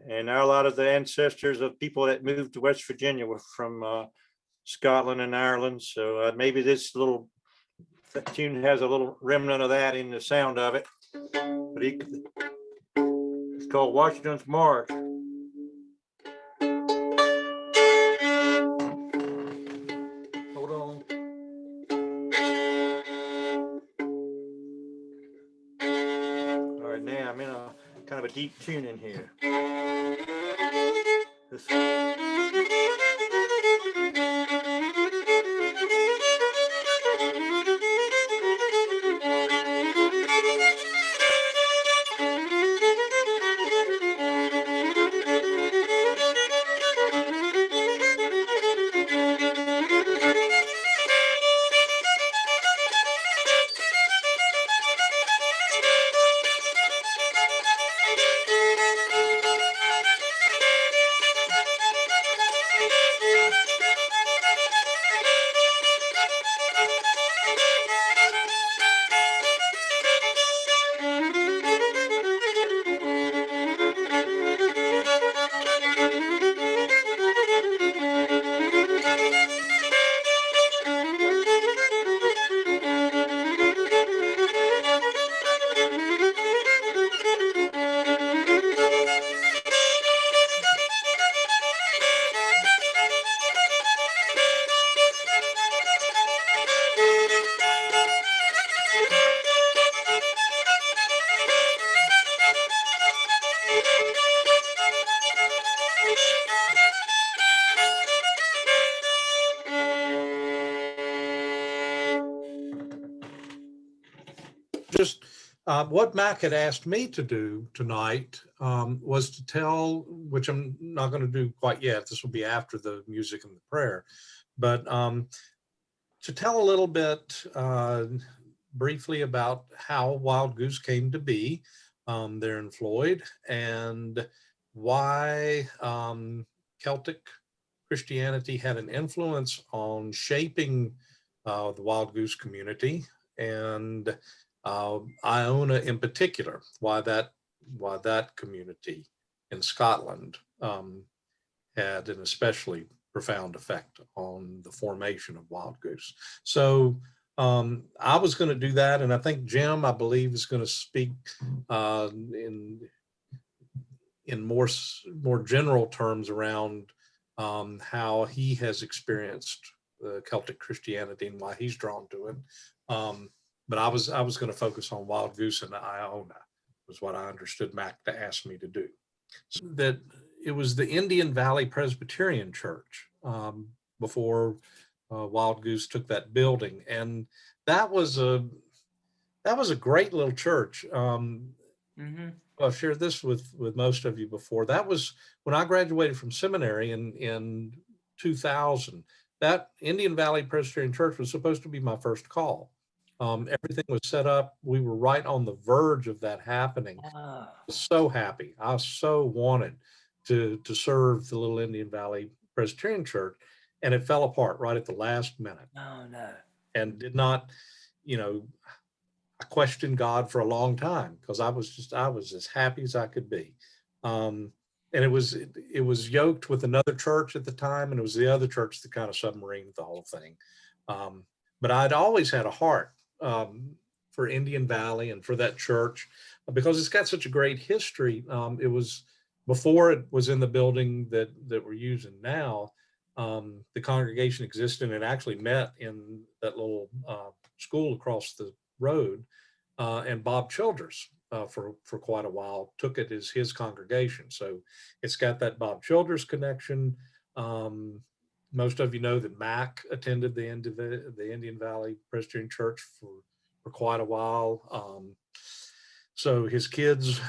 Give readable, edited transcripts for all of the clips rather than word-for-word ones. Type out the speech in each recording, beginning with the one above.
And a lot of the ancestors of people that moved to West Virginia were from Scotland and Ireland. So maybe this little tune has a little remnant of that in the sound of it. But it's called Washington's March. Hold on. All right, now I'm in a kind of a deep tune in here. Just what Mac had asked me to do tonight was to tell, which I'm not going to do quite yet. This will be after the music and the prayer, but to tell a little bit briefly about how Wild Goose came to be there in Floyd, and why Celtic Christianity had an influence on shaping the Wild Goose community, and Iona in particular, why that community in Scotland had an especially profound effect on the formation of Wild Goose. So I was going to do that, and I think Jim, I believe, is going to speak in more general terms around how he has experienced Celtic Christianity and why he's drawn to it. But I was going to focus on Wild Goose and Iona, was what I understood Mac to ask me to do. So that it was the Indian Valley Presbyterian Church before Wild Goose took that building, and that was a great little church. I've shared this with most of you before. That was when I graduated from seminary in 2000. That Indian Valley Presbyterian Church was supposed to be my first call. Everything was set up. We were right on the verge of that happening. I was so happy. I so wanted to serve the little Indian Valley Presbyterian Church, and it fell apart right at the last minute. Oh, no. And did not, I questioned God for a long time, because I was as happy as I could be. And it was yoked with another church at the time, and it was the other church that kind of submarined the whole thing. But I'd always had a heart for Indian Valley and for that church, because it's got such a great history. It was before it was in the building that we're using now. The congregation existed, and it actually met in that little school across the road, and Bob Childers for quite a while took it as his congregation. So it's got that Bob Childers connection. Most of you know that Mac attended the Indian Valley Presbyterian Church for quite a while. So his kids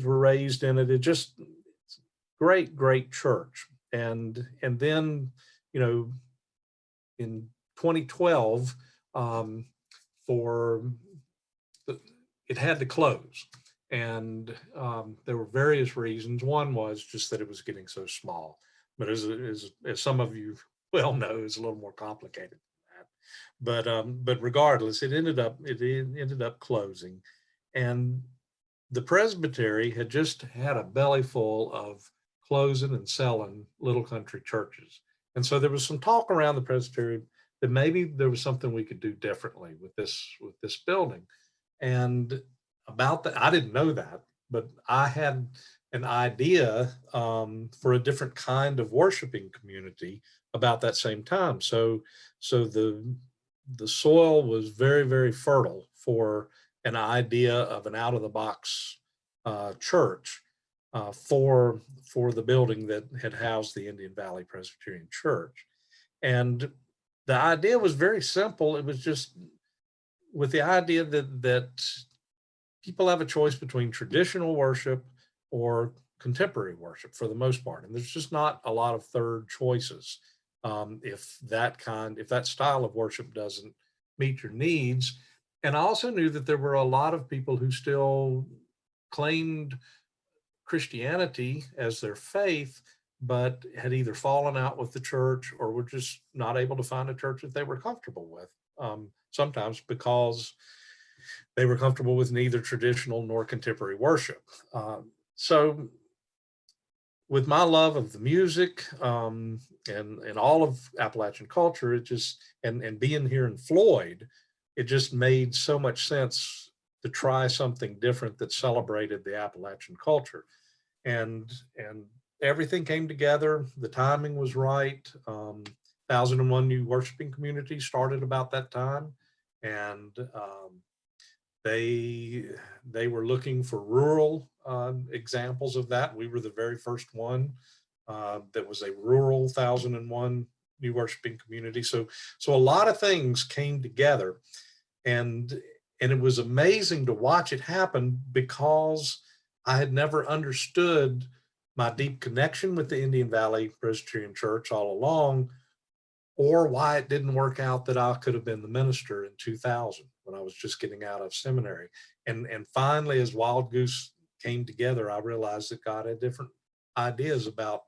were raised in it. It just great church. And then, in 2012, it had to close. And there were various reasons. One was just that it was getting so small. But as some of you well know, it's a little more complicated than that. But regardless, it ended up closing. And the presbytery had just had a belly full of closing and selling little country churches. And so there was some talk around the presbytery that maybe there was something we could do differently with this building. And about that, I didn't know that, but I had an idea for a different kind of worshiping community about that same time. So the soil was very, very fertile for an idea of an out of the box church for the building that had housed the Indian Valley Presbyterian Church. And the idea was very simple. It was just with the idea that people have a choice between traditional worship or contemporary worship for the most part. And there's just not a lot of third choices. If that style of worship doesn't meet your needs. And I also knew that there were a lot of people who still claimed Christianity as their faith, but had either fallen out with the church or were just not able to find a church that they were comfortable with. Sometimes because they were comfortable with neither traditional nor contemporary worship. So with my love of the music and all of Appalachian culture, it just, and being here in Floyd, it just made so much sense to try something different that celebrated the Appalachian culture. And everything came together. The timing was right. 1001 New Worshiping Community started about that time. And they were looking for rural examples of that. We were the very first one that was a rural 1001 New Worshiping Community. So a lot of things came together, and it was amazing to watch it happen because I had never understood my deep connection with the Indian Valley Presbyterian Church all along, or why it didn't work out that I could have been the minister in 2000 when I was just getting out of seminary. And finally, as Wild Goose came together, I realized that God had different ideas about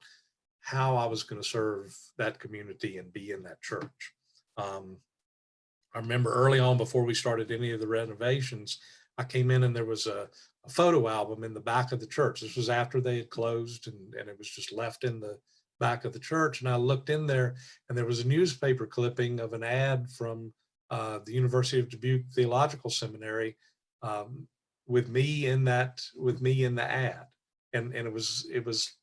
how I was going to serve that community and be in that church. I remember early on, before we started any of the renovations, I came in and there was a photo album in the back of the church. This was after they had closed, and it was just left in the back of the church. And I looked in there, and there was a newspaper clipping of an ad from the University of Dubuque Theological Seminary with me in the ad. And it was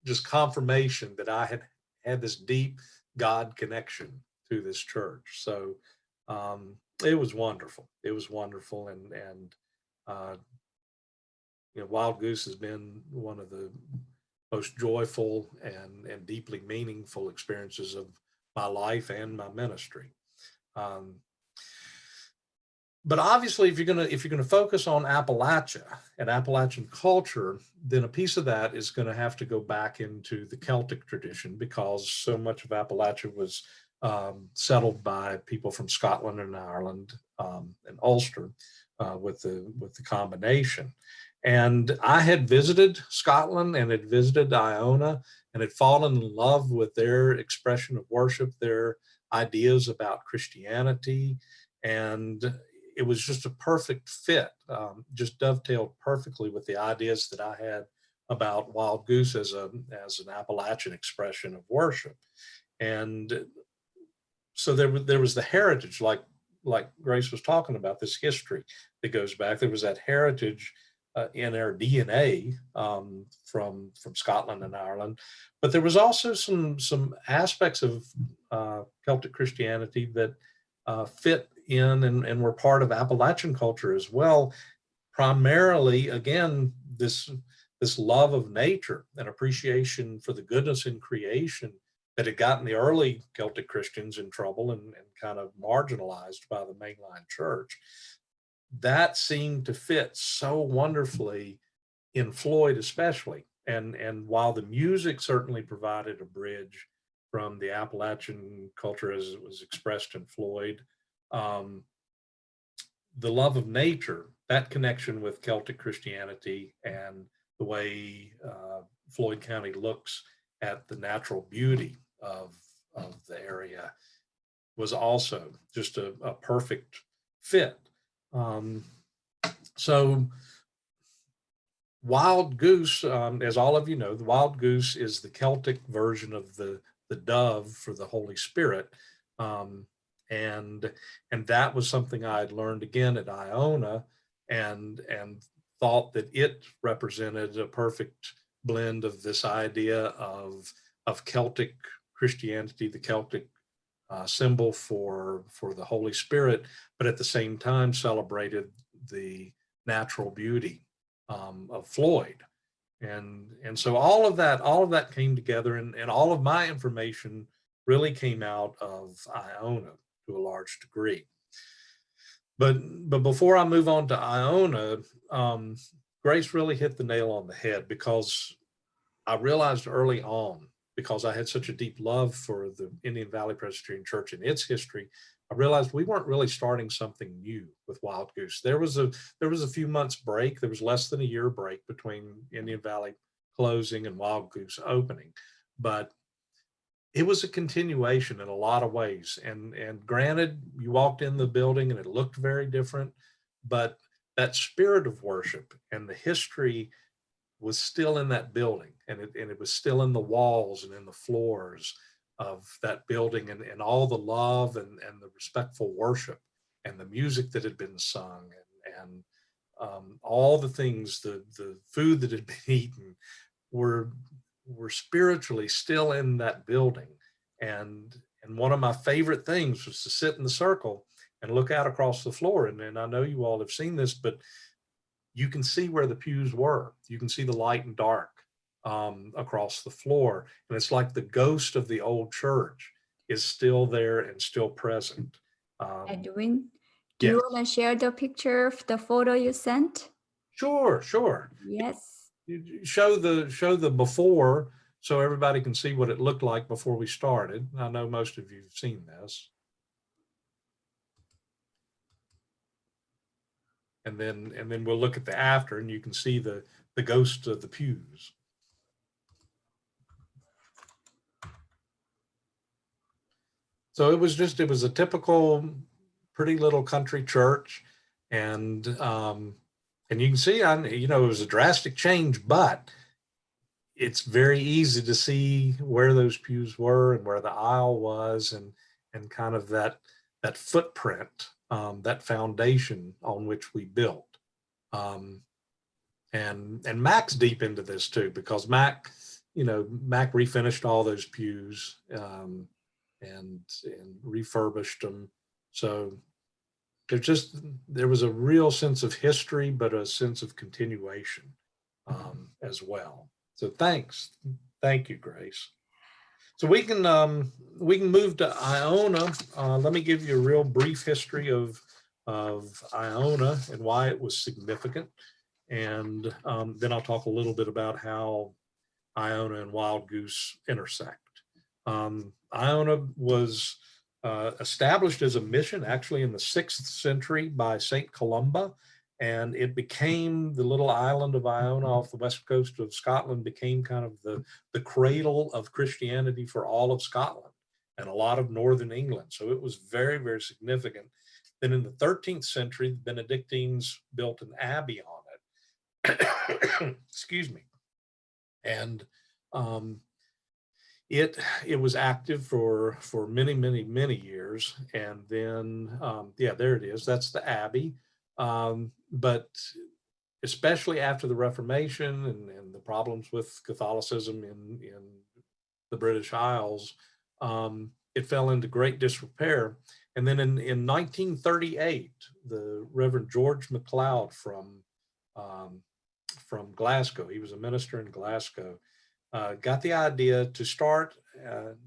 just confirmation that I had this deep God connection to this church. So it was wonderful. It was wonderful. And Wild Goose has been one of the most joyful and deeply meaningful experiences of my life and my ministry. But obviously, if you're gonna focus on Appalachia and Appalachian culture, then a piece of that is going to have to go back into the Celtic tradition, because so much of Appalachia was settled by people from Scotland and Ireland and Ulster with the combination. And I had visited Scotland and had visited Iona and had fallen in love with their expression of worship, their ideas about Christianity, and it was just a perfect fit, just dovetailed perfectly with the ideas that I had about Wild Goose as an Appalachian expression of worship. And so there was the heritage, like Grace was talking about, this history that goes back. There was that heritage in our DNA from Scotland and Ireland, but there was also some aspects of Celtic Christianity that fit in and were part of Appalachian culture as well. Primarily, again, this love of nature and appreciation for the goodness in creation that had gotten the early Celtic Christians in trouble and kind of marginalized by the mainline church. That seemed to fit so wonderfully in Floyd, especially. And while the music certainly provided a bridge from the Appalachian culture as it was expressed in Floyd, the love of nature, that connection with Celtic Christianity and the way Floyd County looks at the natural beauty of the area was also just a perfect fit. So Wild Goose, as all of you know, the Wild Goose is the Celtic version of the dove for the Holy Spirit. Um, and that was something I had learned again at Iona, and thought that it represented a perfect blend of this idea of Celtic Christianity, the Celtic symbol for the Holy Spirit, but at the same time celebrated the natural beauty of Floyd. And so all of that came together, and all of my information really came out of Iona to a large degree. But before I move on to Iona, Grace really hit the nail on the head, because I realized early on, because I had such a deep love for the Indian Valley Presbyterian Church and its history, I realized we weren't really starting something new with Wild Goose. There was a few months break. There was less than a year break between Indian Valley closing and Wild Goose opening, but it was a continuation in a lot of ways. And granted, you walked in the building and it looked very different, but that spirit of worship and the history was still in that building, and it was still in the walls and in the floors of that building, and all the love and the respectful worship and the music that had been sung, and all the things, the food that had been eaten were spiritually still in that building. And one of my favorite things was to sit in the circle and look out across the floor. And I know you all have seen this, but you can see where the pews were. You can see the light and dark across the floor. And it's like the ghost of the old church is still there and still present. Edwin, do yes. you want to share the picture of the photo you sent? Sure. Yes. You show the before, so everybody can see what it looked like before we started. I know most of you have seen this. And then we'll look at the after, and you can see the ghost of the pews. So it was a typical pretty little country church. And you can see, it was a drastic change, but it's very easy to see where those pews were and where the aisle was, and kind of that footprint, that foundation on which we built. And Mac's deep into this too, because Mac refinished all those pews, and refurbished them. So there was a real sense of history, but a sense of continuation as well. So thank you, Grace. So we can move to Iona. Let me give you a real brief history of Iona and why it was significant, and then I'll talk a little bit about how Iona and Wild Goose intersect. Iona was established as a mission actually in the 6th century by Saint Columba, and it became the little island of Iona off the west coast of Scotland, became kind of the cradle of Christianity for all of Scotland and a lot of northern England. So it was very, very significant. Then in the 13th century, the Benedictines built an abbey on it. Excuse me. And it was active for many, many, many years. And then, there it is. That's the abbey. But especially after the Reformation and the problems with Catholicism in the British Isles, it fell into great disrepair. And then in 1938, the Reverend George MacLeod from Glasgow, he was a minister in Glasgow, got the idea to start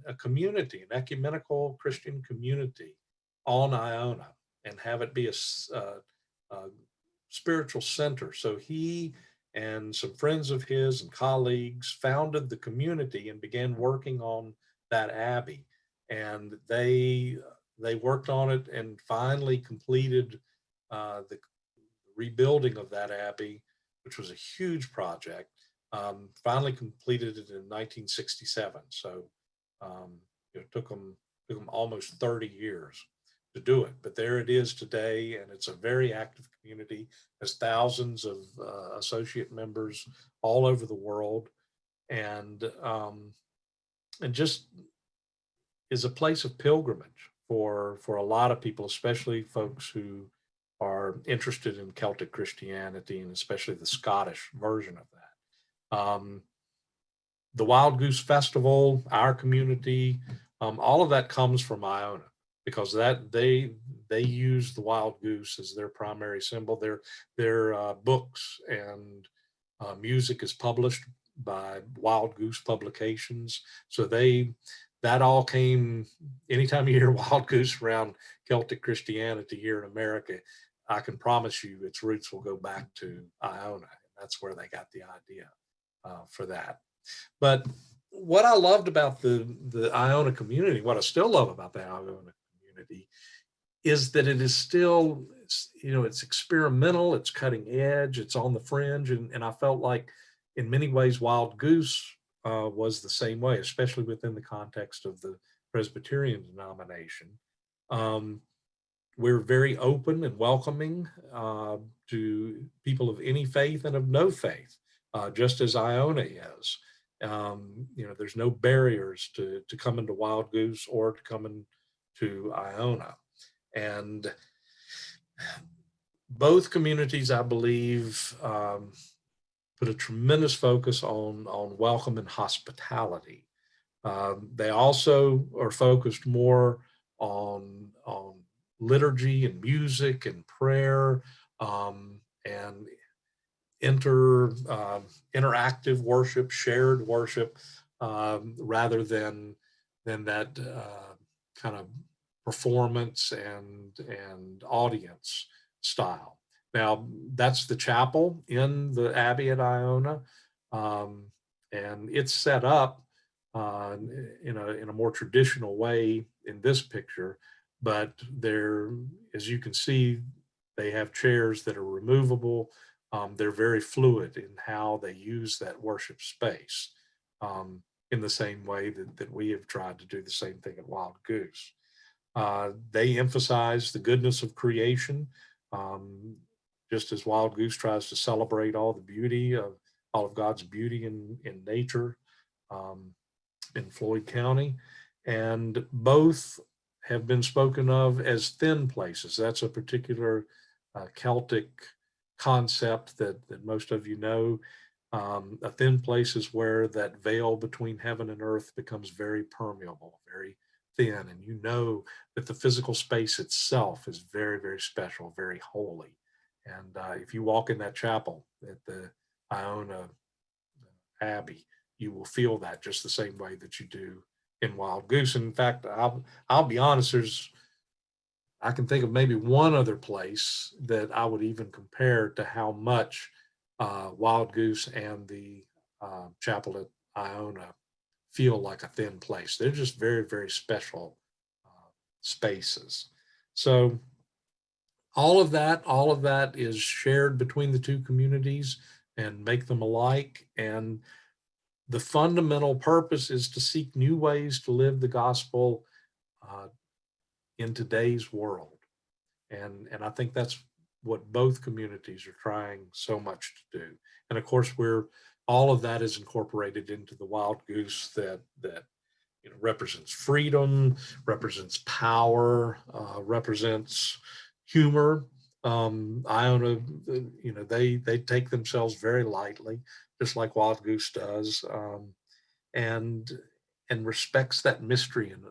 a community, an ecumenical Christian community on Iona, and have it be a spiritual center. So he and some friends of his and colleagues founded the community and began working on that abbey. And they worked on it and finally completed the rebuilding of that abbey, which was a huge project. Finally completed it in 1967. So it took them almost 30 years to do it. But there it is today, and it's a very active community. There's thousands of associate members all over the world, and just is a place of pilgrimage for a lot of people, especially folks who are interested in Celtic Christianity, and especially the Scottish version of that. The Wild Goose Festival, our community, all of that comes from Iona, because that they use the wild goose as their primary symbol. Their books and music is published by Wild Goose Publications. So that all came, anytime you hear Wild Goose around Celtic Christianity here in America, I can promise you its roots will go back to Iona. That's where they got the idea for that. But what I loved about the Iona community, what I still love about the Iona community, is that it is still, it's experimental, it's cutting edge, it's on the fringe. And I felt like in many ways, Wild Goose was the same way, especially within the context of the Presbyterian denomination. We're very open and welcoming to people of any faith and of no faith, just as Iona is. There's no barriers to come into Wild Goose or to come into Iona. And both communities, I believe, put a tremendous focus on welcome and hospitality. They also are focused more on liturgy and music and prayer, and interactive worship, shared worship, rather than that kind of performance and audience style. Now, that's the chapel in the Abbey at Iona, and it's set up in a more traditional way in this picture. But there, as you can see, they have chairs that are removable. They're very fluid in how they use that worship space, in the same way that we have tried to do the same thing at Wild Goose. They emphasize the goodness of creation, just as Wild Goose tries to celebrate all the beauty of all of God's beauty in nature in Floyd County. And both have been spoken of as thin places. That's a particular Celtic concept that most of you know. A thin place is where that veil between heaven and earth becomes very permeable, very thin. And you know that the physical space itself is very, very special, very holy. And if you walk in that chapel at the Iona Abbey, you will feel that just the same way that you do in Wild Goose. In fact, I'll be honest, I can think of maybe one other place that I would even compare to how much Wild Goose and the chapel at Iona feel like a thin place. They're just very, very special spaces. So all of that is shared between the two communities and make them alike. And the fundamental purpose is to seek new ways to live the gospel in today's world. And I think that's what both communities are trying so much to do. And of course, all of that is incorporated into the Wild Goose that represents freedom, represents power, represents humor. Iona, they take themselves very lightly, just like Wild Goose does, and respects that mystery and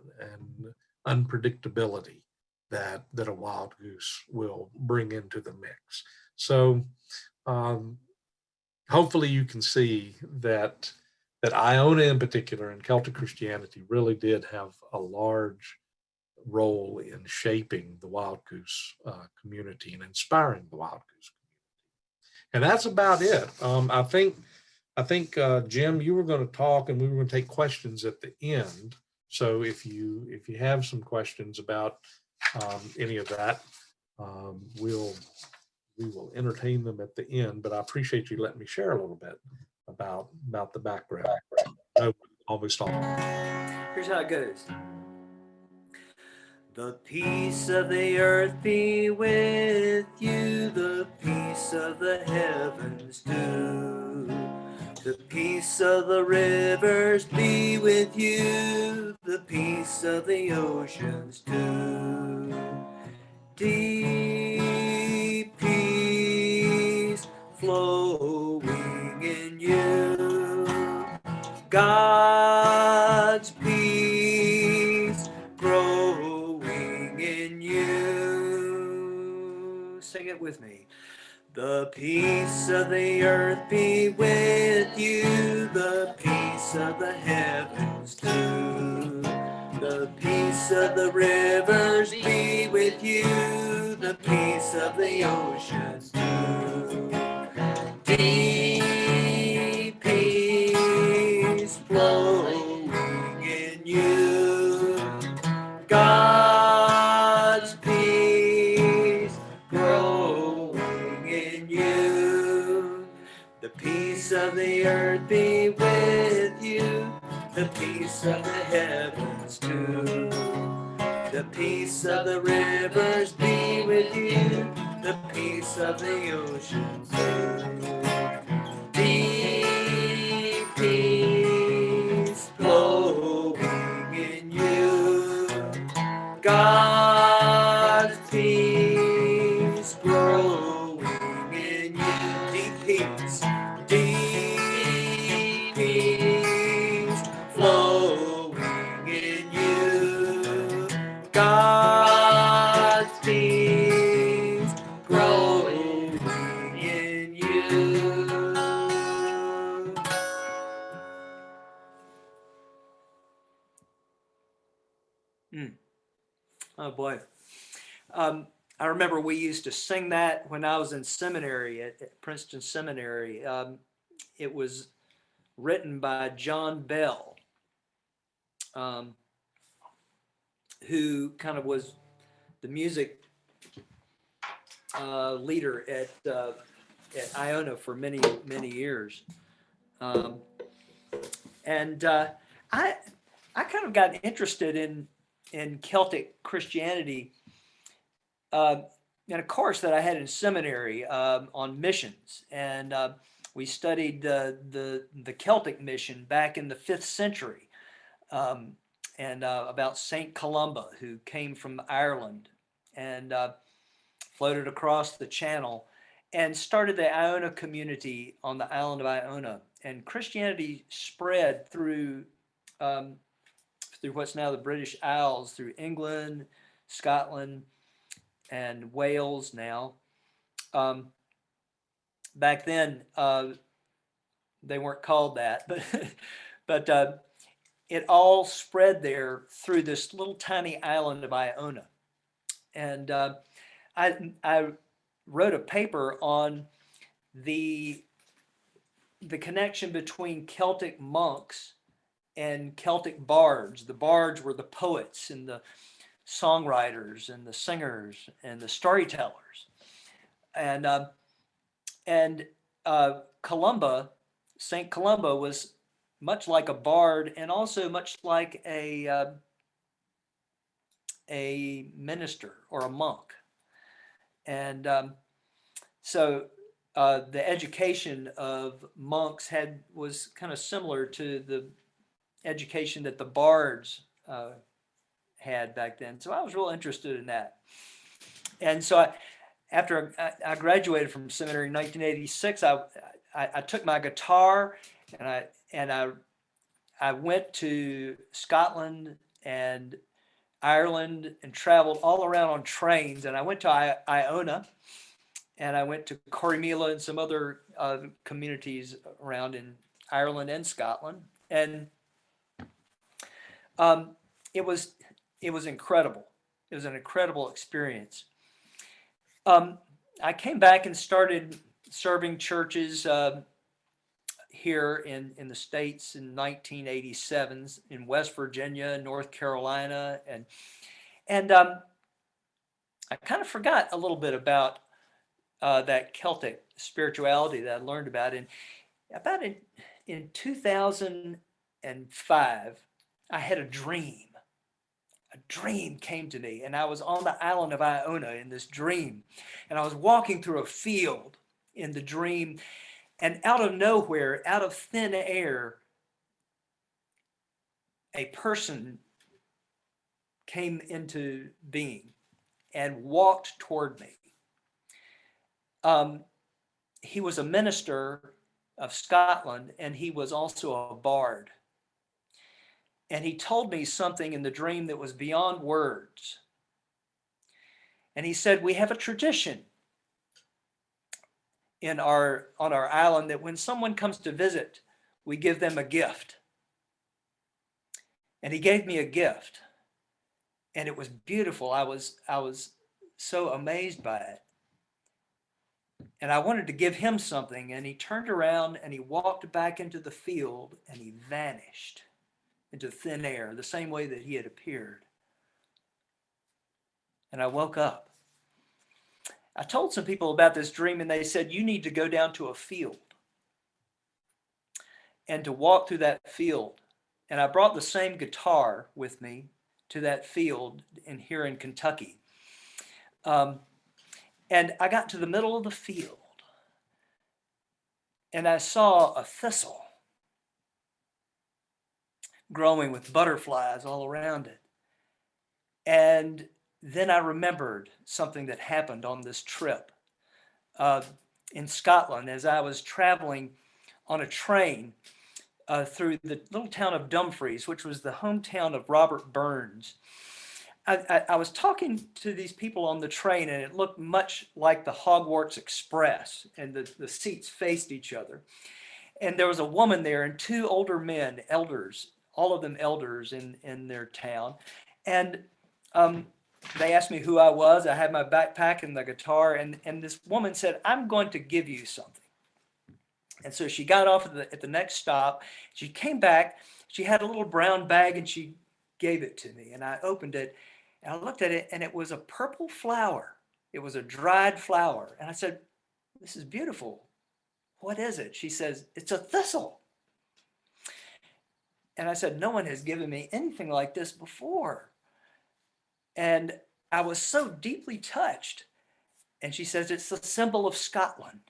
unpredictability that a Wild Goose will bring into the mix. So hopefully you can see that Iona in particular and Celtic Christianity really did have a large role in shaping the Wild Goose community and inspiring the Wild Goose community. And that's about it. I think Jim, you were going to talk and we were going to take questions at the end. So if you have some questions about any of that, we will entertain them at the end. But I appreciate you letting me share a little bit about the background. No, almost all. Here's how it goes. The peace of the earth be with you, the peace of the heavens too. The peace of the rivers be with you, the peace of the oceans too. Deep peace flowing in you, God's peace growing in you. Sing it with me. The peace of the earth be with you, the peace of the heavens too. The peace of the rivers be with you, the peace of the oceans too. Deep peace flowing in you, God's peace growing in you. The peace of the earth be with you, the peace of the heavens too. The peace of the rivers be with you, the peace of the oceans too. Deep peace flowing in you, God's peace growing in you. Deep peace flowing in you, God's peace growing in you. Oh boy. I remember we used to sing that when I was in seminary at Princeton Seminary. It was written by John Bell, who kind of was the music leader at Iona for many years. And I kind of got interested in Celtic Christianity in a course that I had in seminary on missions, and we studied the Celtic mission back in the 5th century, and about Saint Columba, who came from Ireland and floated across the Channel and started the Iona community on the island of Iona. And Christianity spread through what's now the British Isles, through England, Scotland, and Wales now. Back then, they weren't called that, but it all spread there through this little tiny island of Iona. And I wrote a paper on the connection between Celtic monks and Celtic bards. The bards were the poets and the songwriters and the singers and the storytellers. And Columba, Saint Columba, was much like a bard and also much like a minister or a monk. And so the education of monks was kind of similar to the education that the bards had back then. So I was real interested in that. And so after I graduated from seminary in 1986, I took my guitar and I went to Scotland and Ireland and traveled all around on trains. And I went to Iona, and I went to Corrymeela and some other communities around in Ireland and Scotland. And it was incredible. It was an incredible experience. I came back and started serving churches here in the States in 1987 in West Virginia, North Carolina, and I kind of forgot a little bit about that Celtic spirituality that I learned about in 2005. I had a dream, a dream came to me, and I was on the island of Iona in this dream, and I was walking through a field in the dream, and out of nowhere, out of thin air, a person came into being and walked toward me. He was a minister of Scotland, and he was also a bard. And he told me something in the dream that was beyond words. And he said, we have a tradition on our island that when someone comes to visit, we give them a gift. And he gave me a gift, and it was beautiful. I was so amazed by it. And I wanted to give him something, and he turned around and he walked back into the field, and he vanished into thin air, the same way that he had appeared. And I woke up. I told some people about this dream, and they said, you need to go down to a field and to walk through that field. And I brought the same guitar with me to that field here in Kentucky. And I got to the middle of the field, and I saw a thistle growing with butterflies all around it. And then I remembered something that happened on this trip in Scotland as I was traveling on a train through the little town of Dumfries, which was the hometown of Robert Burns. I was talking to these people on the train, and it looked much like the Hogwarts Express, and the seats faced each other. And there was a woman there and two older men, elders, all of them elders in their town. And they asked me who I was. I had my backpack and the guitar, and this woman said, I'm going to give you something. And so she got off at the next stop. She came back. She had a little brown bag, and she gave it to me. And I opened it, and I looked at it, and it was a purple flower. It was a dried flower. And I said, this is beautiful. What is it? She says, it's a thistle. And I said, no one has given me anything like this before. And I was so deeply touched. And she says, it's the symbol of Scotland.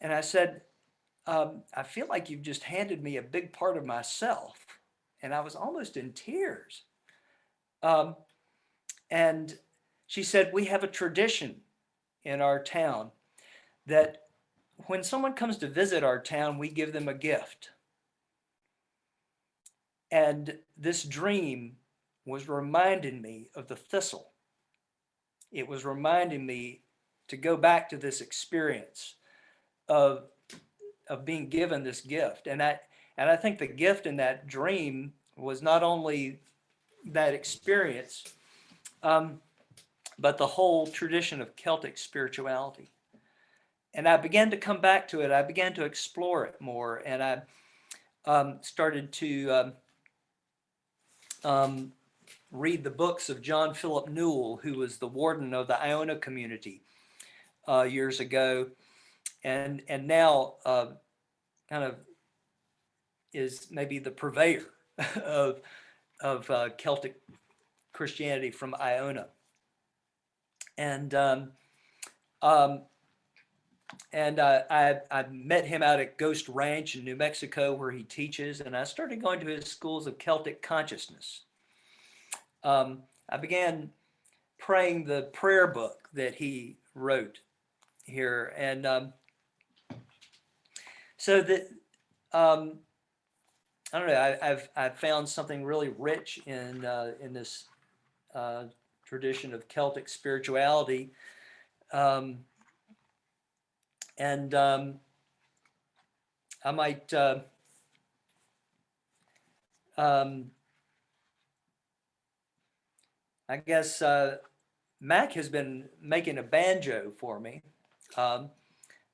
And I said, I feel like you've just handed me a big part of myself. And I was almost in tears. And she said, we have a tradition in our town that when someone comes to visit our town, we give them a gift. And this dream was reminding me of the thistle. It was reminding me to go back to this experience of being given this gift. And I think the gift in that dream was not only that experience, but the whole tradition of Celtic spirituality. And I began to come back to it. I began to explore it more. And I started to read the books of John Philip Newell, who was the warden of the Iona community years ago. And now kind of is maybe the purveyor of Celtic Christianity from Iona. And I met him out at Ghost Ranch in New Mexico, where he teaches, and I started going to his schools of Celtic consciousness. I began praying the prayer book that he wrote here, and so that I don't know. I've found something really rich in this tradition of Celtic spirituality, and I might I guess Mac has been making a banjo for me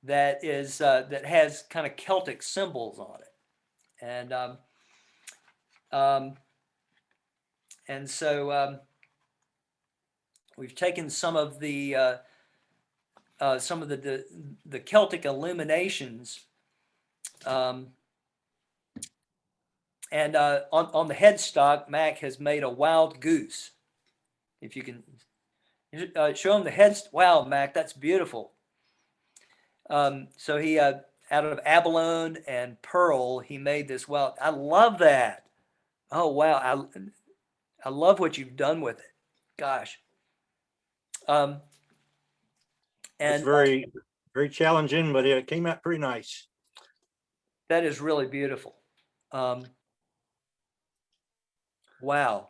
that has kind of Celtic symbols on it, and so we've taken some of the Celtic illuminations, And on the headstock, Mac has made a wild goose. If you can show him the head. Wow, Mac, that's beautiful. So he, out of abalone and pearl, he made this wild. I love that. Oh, wow. I love what you've done with it. Gosh. It's And very, very challenging, but it came out pretty nice. that is really beautiful. Wow.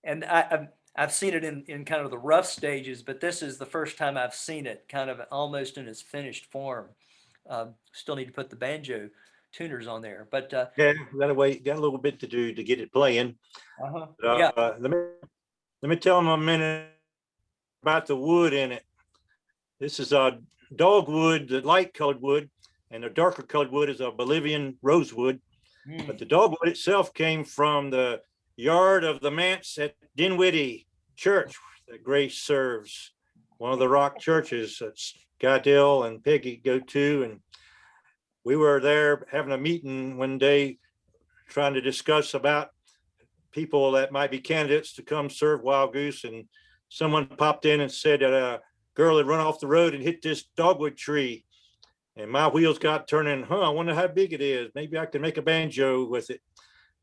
And I've seen it in kind of the rough stages, but this is the first time I've seen it kind of almost in its finished form. Still need to put the banjo tuners on there, but Yeah, got a little bit to do to get it playing. yeah. Let me tell them a minute about the wood in it. This is a dogwood, the light colored wood, and the darker colored wood is a Bolivian rosewood. But the dogwood itself came from the yard of the manse at Dinwiddie Church that Grace serves, one of the rock churches that Guydell and Peggy go to. And we were there having a meeting one day trying to discuss about people that might be candidates to come serve Wild Goose. And someone popped in and said that a girl had run off the road and hit this dogwood tree. And my wheels got turning. I wonder how big it is. Maybe I can make a banjo with it.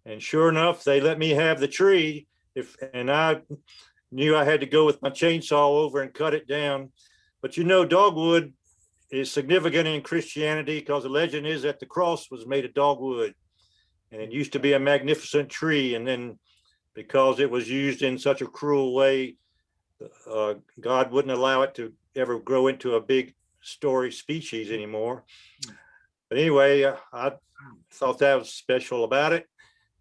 And sure enough, they let me have the tree. And I knew I had to go with my chainsaw over and cut it down. But you know, dogwood is significant in Christianity because the legend is that the cross was made of dogwood. And it used to be a magnificent tree. And then because it was used in such a cruel way, God wouldn't allow it to ever grow into a big story species anymore. But anyway, I thought that was special about it.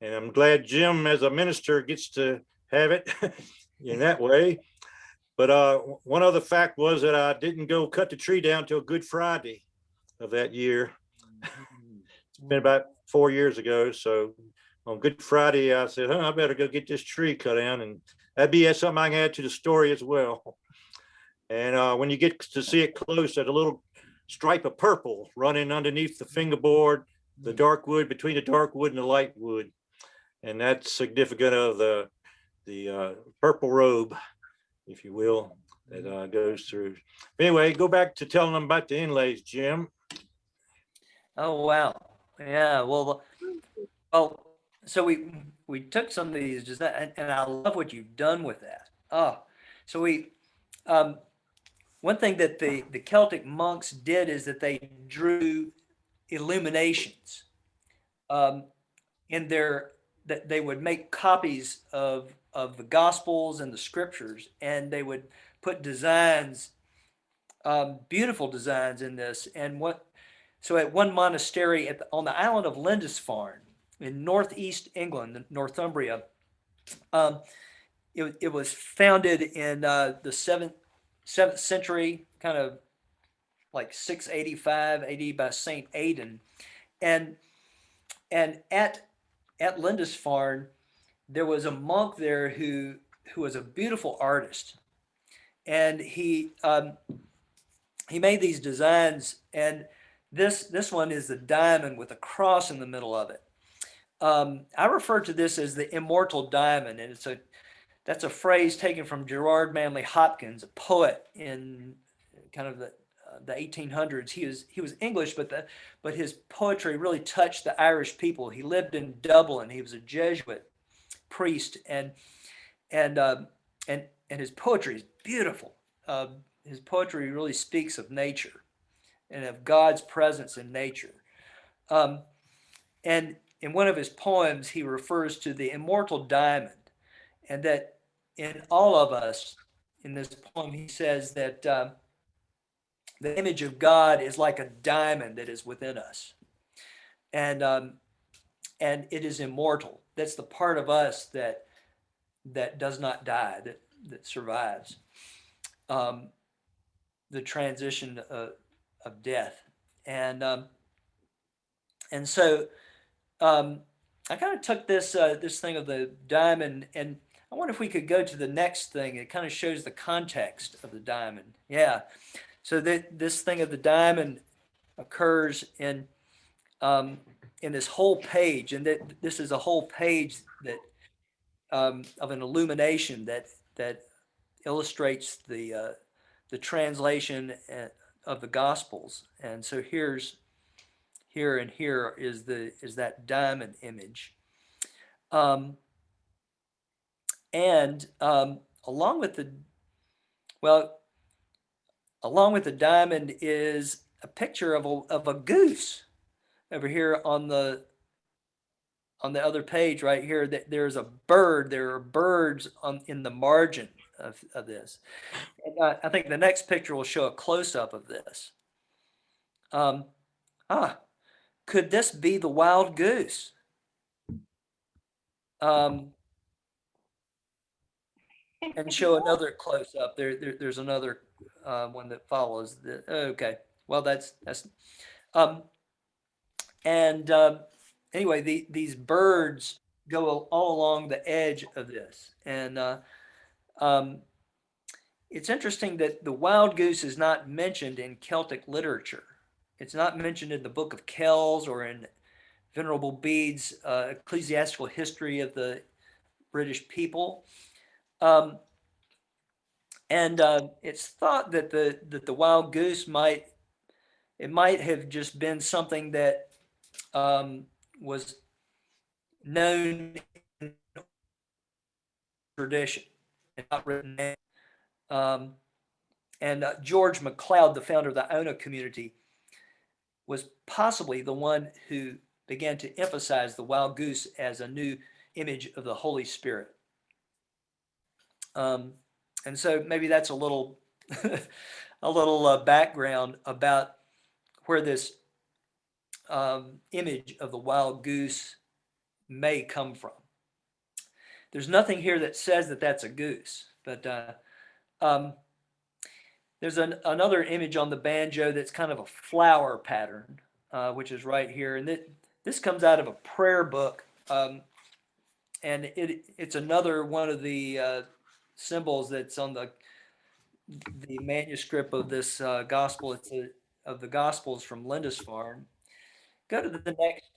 And I'm glad Jim, as a minister, gets to have it in that way. But one other fact was that I didn't go cut the tree down till Good Friday of that year. It's been about 4 years ago. So on Good Friday, I said, I better go get this tree cut down. And that'd be something I can add to the story as well. And when you get to see it close, there's a little stripe of purple running underneath the fingerboard, the dark wood, between the dark wood and the light wood. And that's significant of the purple robe, if you will, that goes through. Anyway, go back to telling them about the inlays, Jim. Oh, wow. Yeah. Well, so we took some of these, just that, and I love what you've done with that. So one thing that the Celtic monks did is that they drew illuminations in that they would make copies of the Gospels and the Scriptures, and they would put designs, beautiful designs in this. And so at one monastery on the island of Lindisfarne in northeast England, Northumbria, it was founded in the 7th century, kind of like 685 AD by Saint Aidan. And at Lindisfarne, there was a monk there who was a beautiful artist. And he made these designs, and this one is the diamond with a cross in the middle of it. I refer to this as the Immortal Diamond, and that's a phrase taken from Gerard Manley Hopkins, a poet in kind of the 1800s. He was English, but his poetry really touched the Irish people. He lived in Dublin. He was a Jesuit priest, and his poetry is beautiful. His poetry really speaks of nature and of God's presence in nature. And in one of his poems, he refers to the immortal diamond, and that in all of us, in this poem, he says that the image of God is like a diamond that is within us, and it is immortal. That's the part of us that does not die, that survives the transition of death, and so I kind of took this thing of the diamond, and I wonder if we could go to the next thing. It kind of shows the context of the diamond. Yeah. So this thing of the diamond occurs in in this whole page, and that this is a whole page that of an illumination that illustrates the translation of the Gospels. And so here is that diamond image, and along with the diamond is a picture of a goose over here on the other page right here. That there's a bird. There are birds in the margin of this. And I think the next picture will show a close-up of this. Could this be the wild goose? And show another close-up. There's another one that follows. Okay, well that's anyway, these birds go all along the edge of this, and it's interesting that the wild goose is not mentioned in Celtic literature. It's not mentioned in the Book of Kells or in Venerable Bede's Ecclesiastical History of the British People. And it's thought that the wild goose might have just been something that was known in tradition and not written down. And George MacLeod, the founder of the Iona community, was possibly the one who began to emphasize the wild goose as a new image of the Holy Spirit. And so maybe that's a little background about where this image of the wild goose may come from. There's nothing here that says that that's a goose, but there's another image on the banjo that's kind of a flower pattern, which is right here. And this comes out of a prayer book, and it's another one of the symbols that's on the manuscript of this gospel. It's of the Gospels from Lindisfarne. Go to the next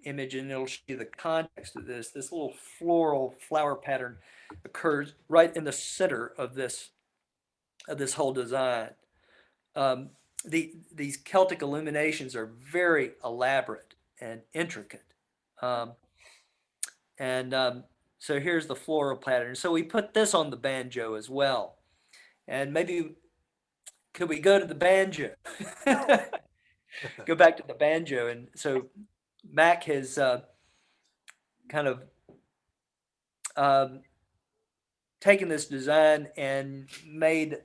image, and it'll show you the context of this. This little floral flower pattern occurs right in the center of this whole design. These Celtic illuminations are very elaborate and intricate. So here's the floral pattern. So we put this on the banjo as well. And maybe, could we go to the banjo? Go back to the banjo. And so Mac has kind of taken this design and made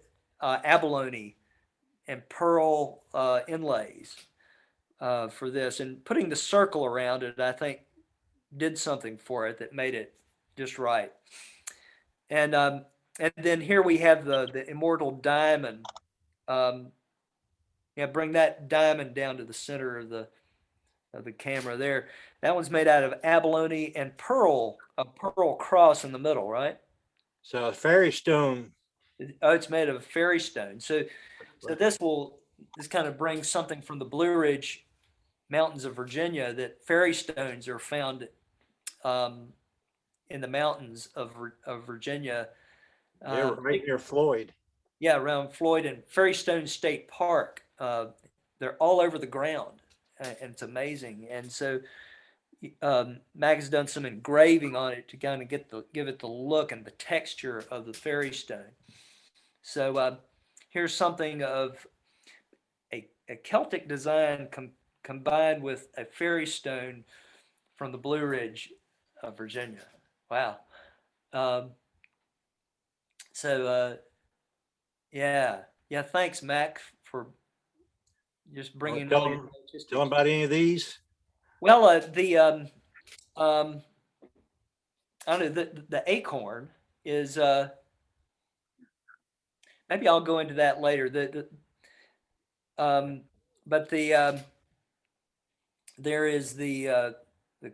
abalone and pearl inlays for this, and putting the circle around it, I think, did something for it that made it just right. And then here we have the Immortal Diamond. Bring that diamond down to the center of the camera there. That one's made out of abalone and pearl, a pearl cross in the middle, right? So a fairy stone. Oh, it's made of fairy stone. So this kind of brings something from the Blue Ridge Mountains of Virginia, that fairy stones are found in the mountains of Virginia. They were right near Floyd. Yeah, around Floyd and Fairy Stone State Park. They're all over the ground, and it's amazing. And so Mac has done some engraving on it to kind of give it the look and the texture of the fairy stone. So here's something of a Celtic design combined with a fairy stone from the Blue Ridge of Virginia. Wow. Thanks, Mac, for just bringing. Tell them about any of these. Well, I don't know, the acorn is, maybe I'll go into that later. There is the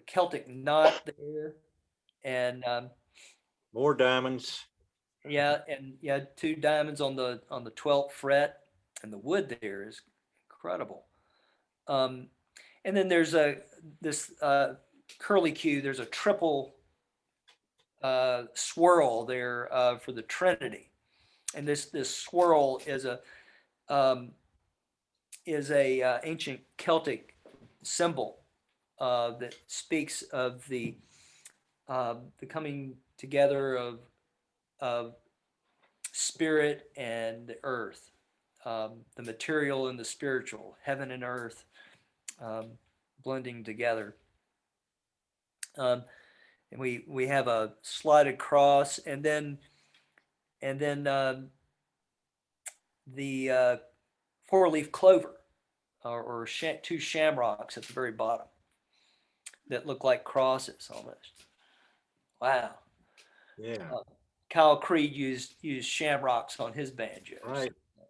Celtic knot there, and more diamonds. Yeah, and yeah, 2 diamonds on the 12th fret, and the wood there is incredible. And And then there's this curly Q, there's a triple swirl there for the Trinity. And this swirl is a ancient Celtic symbol that speaks of the coming together of spirit and the earth, the material and the spiritual, heaven and earth blending together. And we have a slotted cross, and then the four-leaf clover, or two shamrocks at the very bottom that look like crosses almost. Wow. Yeah, Kyle Creed used shamrocks on his banjo. right. So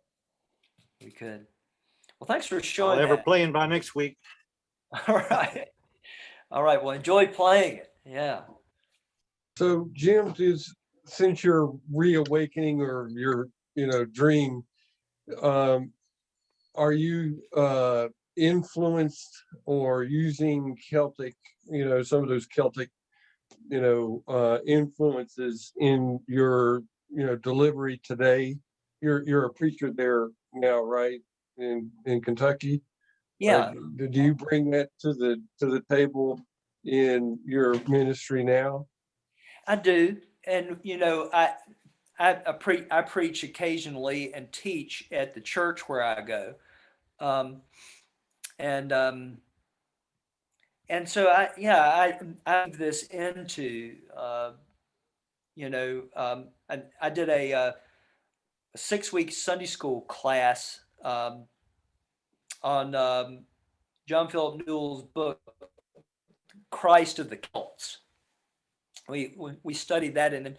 we could. Well, thanks for I'll showing have her that. playing by next week. All right. All right. Well, enjoy playing it. Yeah. So Jim, since you're reawakening or your dream, are you influenced or using Celtic, some of those Celtic, influences in your delivery today? You're a preacher there now, right? In Kentucky? Yeah. Do you bring that to the table in your ministry now? I do. And, I preach occasionally and teach at the church where I go. And so I move this into, I did a 6-week Sunday school class on John Philip Newell's book, Christ of the Celts. We studied that, and then,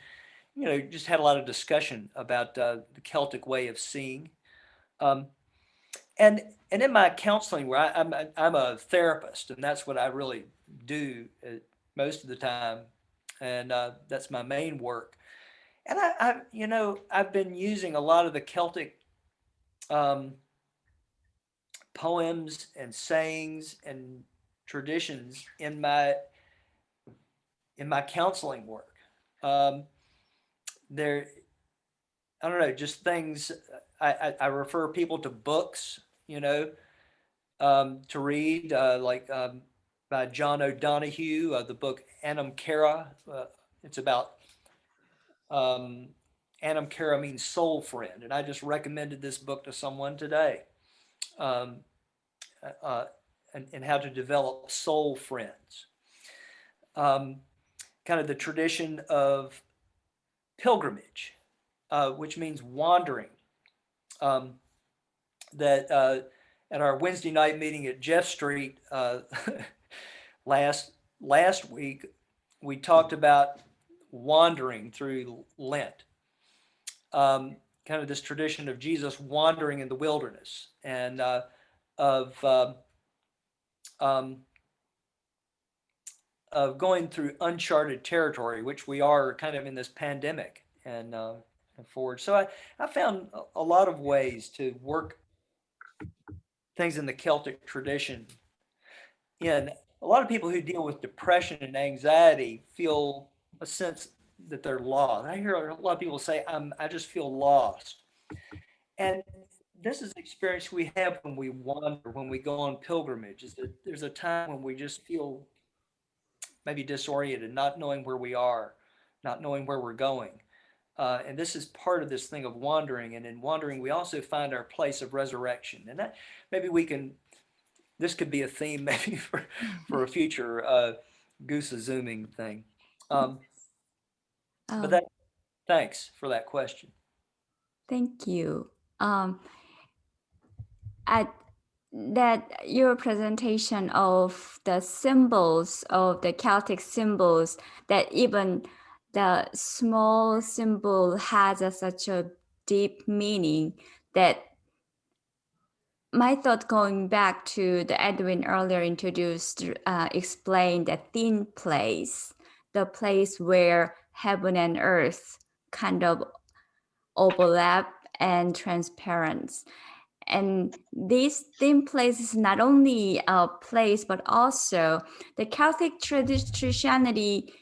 just had a lot of discussion about the Celtic way of seeing. And in my counseling, where I'm a therapist, and that's what I really do most of the time, and that's my main work. And I've been using a lot of the Celtic poems and sayings and traditions in my counseling work. There, I don't know, just things. I refer people to books, to read, like by John O'Donohue, the book Anam Cara. It's about Anam Cara means soul friend, and I just recommended this book to someone today, and how to develop soul friends. Kind of the tradition of pilgrimage, which means wandering. That at our Wednesday night meeting at Jeff Street last week, we talked about wandering through Lent. Kind of this tradition of Jesus wandering in the wilderness, and of going through uncharted territory, which we are kind of in this pandemic and forward. So I found a lot of ways to work things in the Celtic tradition. And a lot of people who deal with depression and anxiety feel a sense that they're lost. I hear a lot of people say, I just feel lost. And this is the experience we have when we wander, when we go on pilgrimage, is that there's a time when we just feel maybe disoriented, not knowing where we are, not knowing where we're going. And this is part of this thing of wandering. And in wandering, we also find our place of resurrection. And that maybe this could be a theme maybe for a future goose a-zooming thing. But thanks for that question. Thank you. At that your presentation of the symbols, of the Celtic symbols, that even the small symbol has such a deep meaning, that my thought going back to the Edwin earlier introduced, explained the thin place, the place where heaven and earth kind of overlap and transparent. And this theme place is not only a place, but also the Celtic Christianity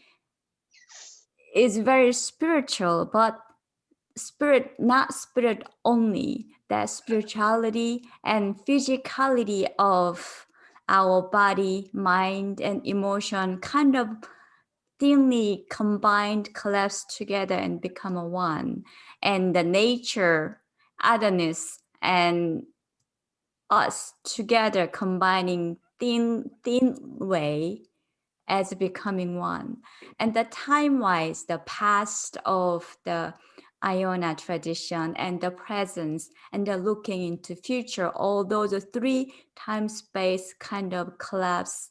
is very spiritual, but not spirit only, that spirituality and physicality of our body, mind, and emotion kind of thinly combined, collapse together and become a one. And the nature, otherness, and us together combining thin way as becoming one. And the time-wise, the past of the Iona tradition and the presence and the looking into future, all those three time space kind of collapse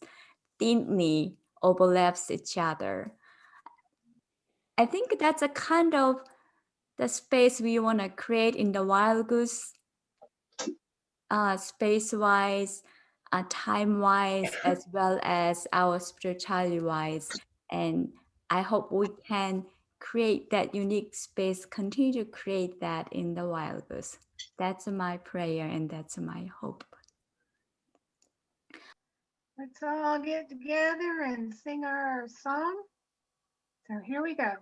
thinly overlaps each other. I think that's a kind of the space we want to create in the Wild Goose, space-wise, time-wise, as well as our spirituality-wise. And I hope we can create that unique space, continue to create that in the Wild Goose. That's my prayer and that's my hope. Let's all get together and sing our song. So here we go.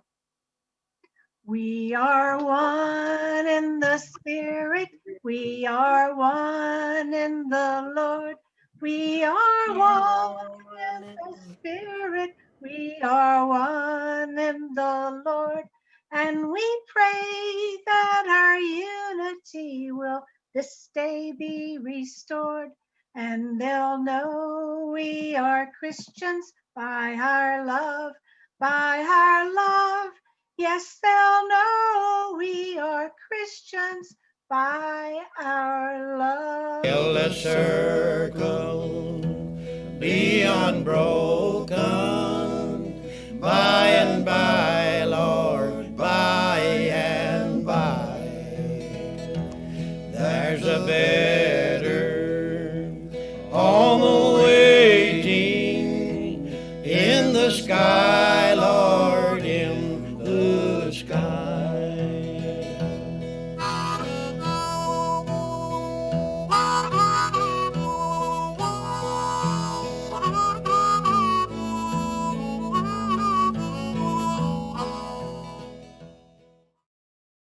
We are one in the Spirit. We are one in the Lord. We are one in the Spirit. We are one in the Lord. And we pray that our unity will this day be restored. And they'll know we are Christians by our love, by our love. Yes, they'll know we are Christians by our love. Build a circle, be unbroken.